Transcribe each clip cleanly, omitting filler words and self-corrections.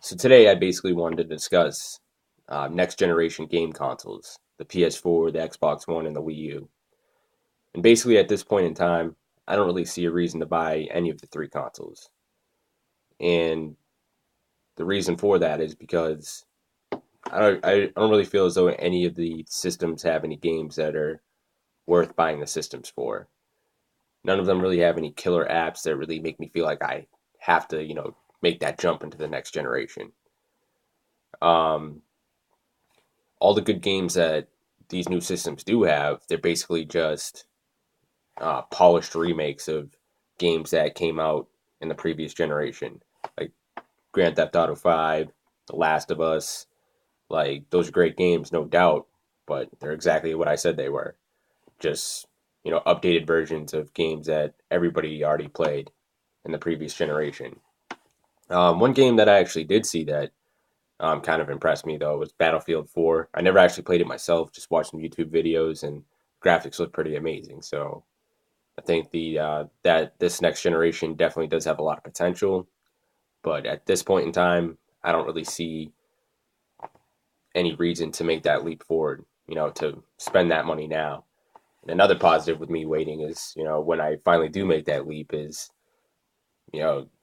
So today I basically wanted to discuss next generation game consoles, the PS4, the Xbox One, and the Wii U. And basically at this point in time, I don't really see a reason to buy any of the three consoles. And the reason for that is because I don't really feel as though any of the systems have any games that are worth buying the systems for. None of them really have any killer apps that really make me feel like I have to, make that jump into the next generation. Um, all the good games that these new systems do have, they're basically just polished remakes of games that came out in the previous generation, like Grand Theft Auto 5, The Last of Us. Like, those are great games, no doubt, but they're exactly what I said they were. Just, updated versions of games that everybody already played in the previous generation. One game that I actually did see that kind of impressed me though was Battlefield 4. I never actually played it myself, just watched some YouTube videos, and graphics look pretty amazing. So I think the that this next generation definitely does have a lot of potential, but at this point in time, I don't really see any reason to make that leap forward. To spend that money now. And another positive with me waiting is, when I finally do make that leap, is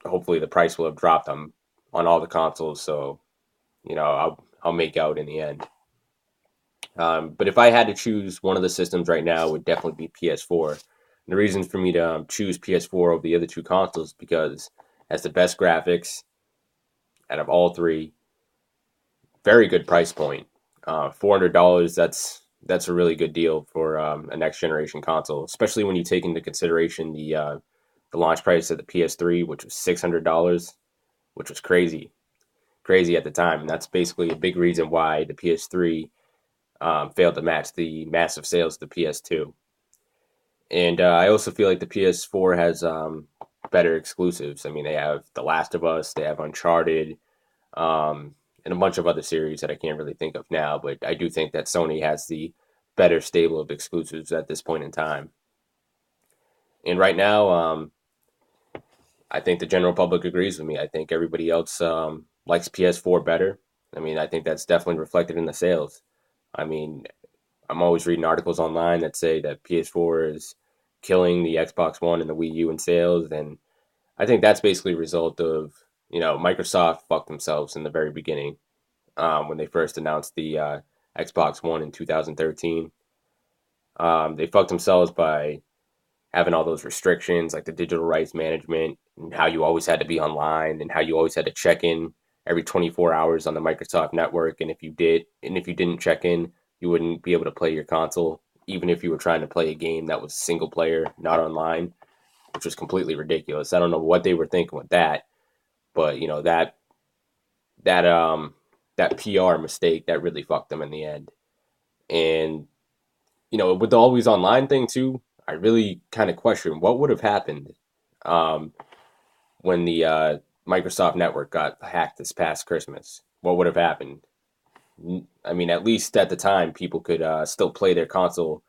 hopefully the price will have dropped on all the consoles, so I'll make out in the end. But if I had to choose one of the systems right now, it would definitely be PS4. And the reason for me to choose PS4 over the other two consoles because it has the best graphics out of all three. Very good price point. $400. That's a really good deal for a next generation console, especially when you take into consideration the launch price of the PS3, which was $600, which was crazy at the time. And that's basically a big reason why the PS3 failed to match the massive sales of the PS2. And I also feel like the PS4 has better exclusives. I mean, they have The Last of Us, they have Uncharted, and a bunch of other series that I can't really think of now. But I do think that Sony has the better stable of exclusives at this point in time. And right now, I think the general public agrees with me. I think everybody else likes PS4 better. I mean, I think that's definitely reflected in the sales. I mean, I'm always reading articles online that say that PS4 is killing the Xbox One and the Wii U in sales, and I think that's basically a result of Microsoft fucked themselves in the very beginning when they first announced the Xbox One in 2013. They fucked themselves by having all those restrictions like the digital rights management and how you always had to be online and how you always had to check in every 24 hours on the Microsoft network, and if you didn't check in, you wouldn't be able to play your console even if you were trying to play a game that was single player, not online, which was completely ridiculous. I don't know what they were thinking with that, but that that PR mistake that really fucked them in the end. And with the always online thing too, I really kind of question what would have happened um, when the Microsoft network got hacked this past Christmas. What would have happened? I mean, at least at the time, people could still play their console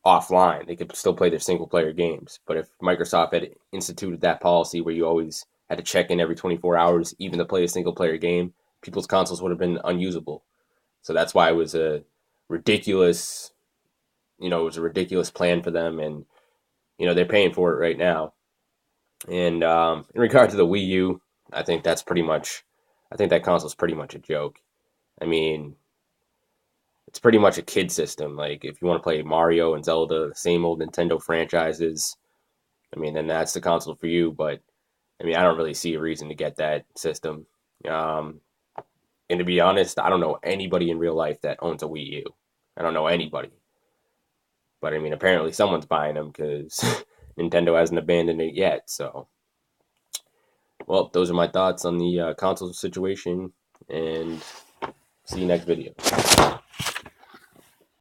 offline. They could still play their single player games. But if Microsoft had instituted that policy where you always had to check in every 24 hours, even to play a single player game, people's consoles would have been unusable. So that's why it was a ridiculous, plan for them, and they're paying for it right now. And in regard to the Wii U, I think that's pretty much, I think that console's pretty much a joke. I mean, it's pretty much a kid system. Like if you want to play Mario and Zelda, the same old Nintendo franchises, I mean, then that's the console for you. But I mean, I don't really see a reason to get that system. Um, and to be honest, I don't know anybody in real life that owns a Wii U. I don't know anybody. But I mean, apparently someone's buying them because Nintendo hasn't abandoned it yet. So, well, those are my thoughts on the console situation, and see you next video.